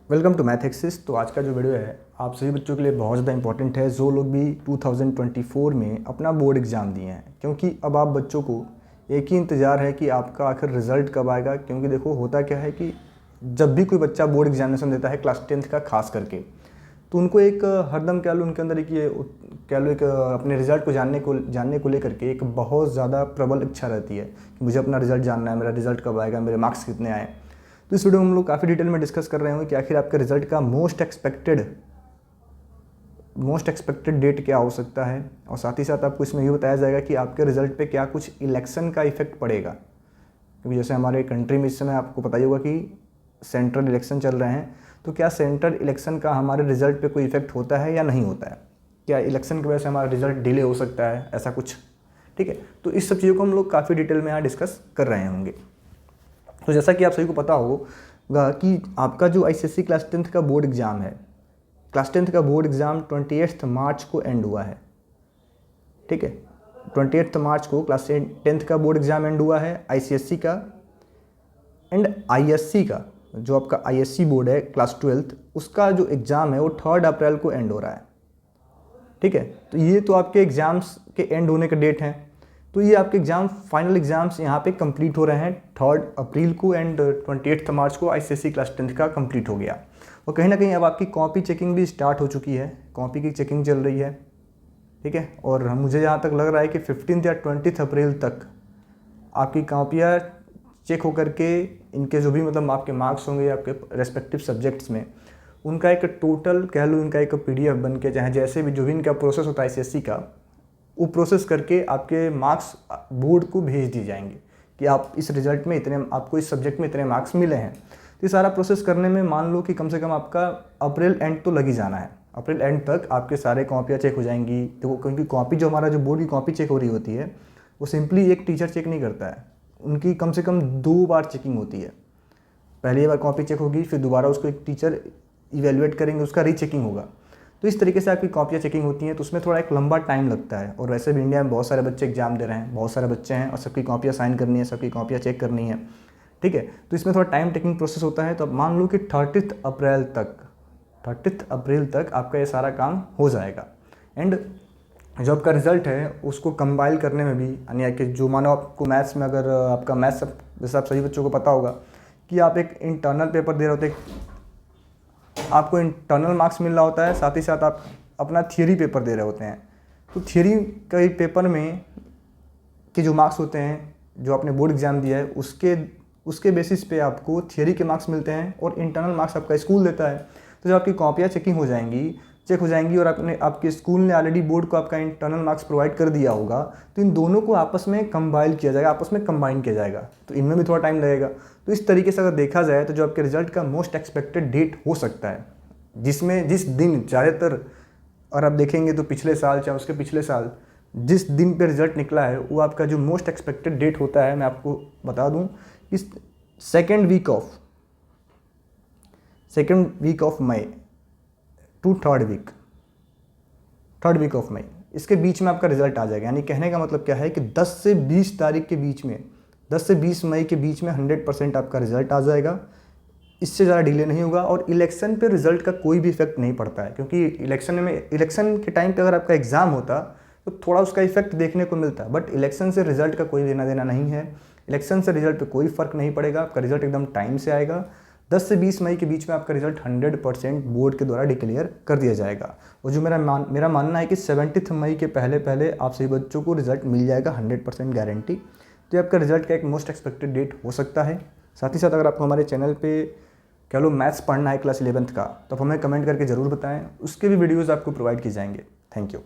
Welcome to math axis. तो आज का जो वीडियो है आप सभी बच्चों के लिए बहुत ज़्यादा इंपॉर्टेंट है, जो लोग भी 2024 में अपना बोर्ड एग्ज़ाम दिए हैं, क्योंकि अब आप बच्चों को एक ही इंतज़ार है कि आपका आखिर रिज़ल्ट कब आएगा। क्योंकि देखो होता क्या है कि जब भी कोई बच्चा बोर्ड एग्जामिनेशन देता है क्लास 10th का खास करके, तो उनको एक हरदम कह लो उनके अंदर एक ये कह लो एक अपने रिज़ल्ट को जानने को लेकर के एक बहुत ज़्यादा प्रबल इच्छा रहती है कि मुझे अपना रिज़ल्ट जानना है, मेरा रिज़ल्ट कब आएगा, मेरे मार्क्स कितने आए। तो इस वीडियो में हम लोग काफ़ी डिटेल में डिस्कस कर रहे होंगे कि आखिर आपके रिजल्ट का मोस्ट एक्सपेक्टेड डेट क्या हो सकता है, और साथ ही साथ आपको इसमें ये बताया जाएगा कि आपके रिजल्ट पे क्या कुछ इलेक्शन का इफेक्ट पड़ेगा। क्योंकि जैसे हमारे कंट्री में इस समय आपको पता ही होगा कि सेंट्रल इलेक्शन चल रहे हैं, तो क्या सेंट्रल इलेक्शन का हमारे रिजल्ट पे कोई इफेक्ट होता है या नहीं होता है, क्या इलेक्शन की वजह से हमारा रिजल्ट डिले हो सकता है, ऐसा कुछ। ठीक है, तो इस सब चीज़ों को हम लोग काफ़ी डिटेल में यहाँ डिस्कस कर रहे होंगे। तो जैसा कि आप सभी को पता होगा कि आपका जो आईसीएसई क्लास 10th का बोर्ड एग्ज़ाम है, क्लास 10th का बोर्ड एग्ज़ाम 28 मार्च को एंड हुआ है। ठीक है, 28 मार्च को क्लास 10th का बोर्ड एग्ज़ाम एंड हुआ है आईसीएसई का। एंड आईएससी का जो आपका आईएससी बोर्ड है क्लास 12th, उसका जो एग्ज़ाम है वो 3 अप्रैल को एंड हो रहा है। ठीक है, तो ये तो आपके एग्ज़ाम्स के एंड होने का डेट है। तो ये आपके एग्ज़ाम फाइनल एग्ज़ाम्स यहाँ पे कंप्लीट हो रहे हैं 3 अप्रैल को, एंड 28 मार्च को आईसीएसई क्लास 10th का कंप्लीट हो गया। और कहीं ना कहीं अब आपकी कॉपी चेकिंग भी स्टार्ट हो चुकी है, कॉपी की चेकिंग चल रही है। ठीक है, और मुझे जहाँ तक लग रहा है कि 15 या 20 अप्रैल तक आपकी कॉपियाँ चेक होकर के इनके जो भी मतलब आपके मार्क्स होंगे आपके रेस्पेक्टिव सब्जेक्ट्स में, उनका एक टोटल कह लो, इनका एक पीडीएफ बन के, चाहे जैसे भी जो भी इनका प्रोसेस होता है आईसीएसई का, वो प्रोसेस करके आपके मार्क्स बोर्ड को भेज दिए जाएंगे कि आप इस रिजल्ट में इतने, आपको इस सब्जेक्ट में इतने मार्क्स मिले हैं। तो ये सारा प्रोसेस करने में मान लो कि कम से कम आपका अप्रैल एंड तो लग ही जाना है। अप्रैल एंड तक आपके सारे कॉपियाँ चेक हो जाएंगी। तो क्योंकि कॉपी जो हमारा जो बोर्ड की कॉपी चेक हो रही होती है, वो सिंपली एक टीचर चेक नहीं करता है, उनकी कम से कम 2 बार चेकिंग होती है। पहली बार कॉपी चेक होगी, फिर दोबारा उसको एक टीचर इवेल्युएट करेंगे, उसका रीचेकिंग होगा। तो इस तरीके से आपकी कॉपियाँ चेकिंग होती हैं, तो उसमें थोड़ा एक लंबा टाइम लगता है। और वैसे भी इंडिया में बहुत सारे बच्चे एग्जाम दे रहे हैं, बहुत सारे बच्चे हैं, और सबकी कॉपियाँ साइन करनी है, सबकी कॉपियाँ चेक करनी है। ठीक है, तो इसमें थोड़ा टाइम टेकिंग प्रोसेस होता है। तो अब मान लो कि 30 अप्रैल तक आपका ये सारा काम हो जाएगा। एंड जो आपका रिजल्ट है उसको कंपाइल करने में भी, यानी कि जो मानो आपको मैथ्स में, अगर आपका मैथ्स जैसे आप सभी बच्चों को पता होगा कि आप एक इंटरनल पेपर दे रहे होते, आपको इंटरनल मार्क्स मिल रहा होता है, साथ ही साथ आप अपना थियरी पेपर दे रहे होते हैं। तो थियरी के पेपर में के जो मार्क्स होते हैं, जो आपने बोर्ड एग्ज़ाम दिया है, उसके बेसिस पे आपको थियरी के मार्क्स मिलते हैं, और इंटरनल मार्क्स आपका स्कूल देता है। तो जब आपकी कॉपियाँ चेक हो जाएंगी और आपके स्कूल ने ऑलरेडी बोर्ड को आपका इंटरनल मार्क्स प्रोवाइड कर दिया होगा, तो इन दोनों को आपस में कंबाइन किया जाएगा, आपस में कंबाइन किया जाएगा। तो इनमें भी थोड़ा टाइम लगेगा। तो इस तरीके से अगर देखा जाए तो जो आपके रिजल्ट का मोस्ट एक्सपेक्टेड डेट हो सकता है, जिस दिन ज़्यादातर, और आप देखेंगे तो पिछले साल चाहे उसके पिछले साल जिस दिन पे रिजल्ट निकला है, वो आपका जो मोस्ट एक्सपेक्टेड डेट होता है, मैं आपको बता दूं, इस second week of May to third week of May, इसके बीच में आपका रिजल्ट आ जाएगा। यानी कहने का मतलब क्या है कि 10 से 20 तारीख के बीच में, 10 से 20 मई के बीच में 100% आपका रिजल्ट आ जाएगा। इससे ज़्यादा डिले नहीं होगा। और इलेक्शन पे रिजल्ट का कोई भी इफेक्ट नहीं पड़ता है, क्योंकि इलेक्शन के टाइम पे अगर आपका एग्ज़ाम होता तो थोड़ा उसका इफेक्ट देखने को मिलता है, बट इलेक्शन से रिजल्ट का कोई लेना देना नहीं है। इलेक्शन से रिजल्ट पे कोई फ़र्क नहीं पड़ेगा, आपका रिजल्ट एकदम टाइम से आएगा। 10 से 20 मई के बीच में आपका रिजल्ट 100% बोर्ड के द्वारा डिक्लेयर कर दिया जाएगा। और जो मेरा मानना है कि 17 मई के पहले आप सभी बच्चों को रिजल्ट मिल जाएगा, 100% गारंटी। तो ये आपका रिजल्ट का एक मोस्ट एक्सपेक्टेड डेट हो सकता है। साथ ही साथ अगर आपको हमारे चैनल पे कह लो मैथ्स पढ़ना है क्लास 11th का, तो आप हमें कमेंट करके ज़रूर बताएं, उसके भी वीडियोज़ आपको प्रोवाइड किए जाएंगे। Thank you.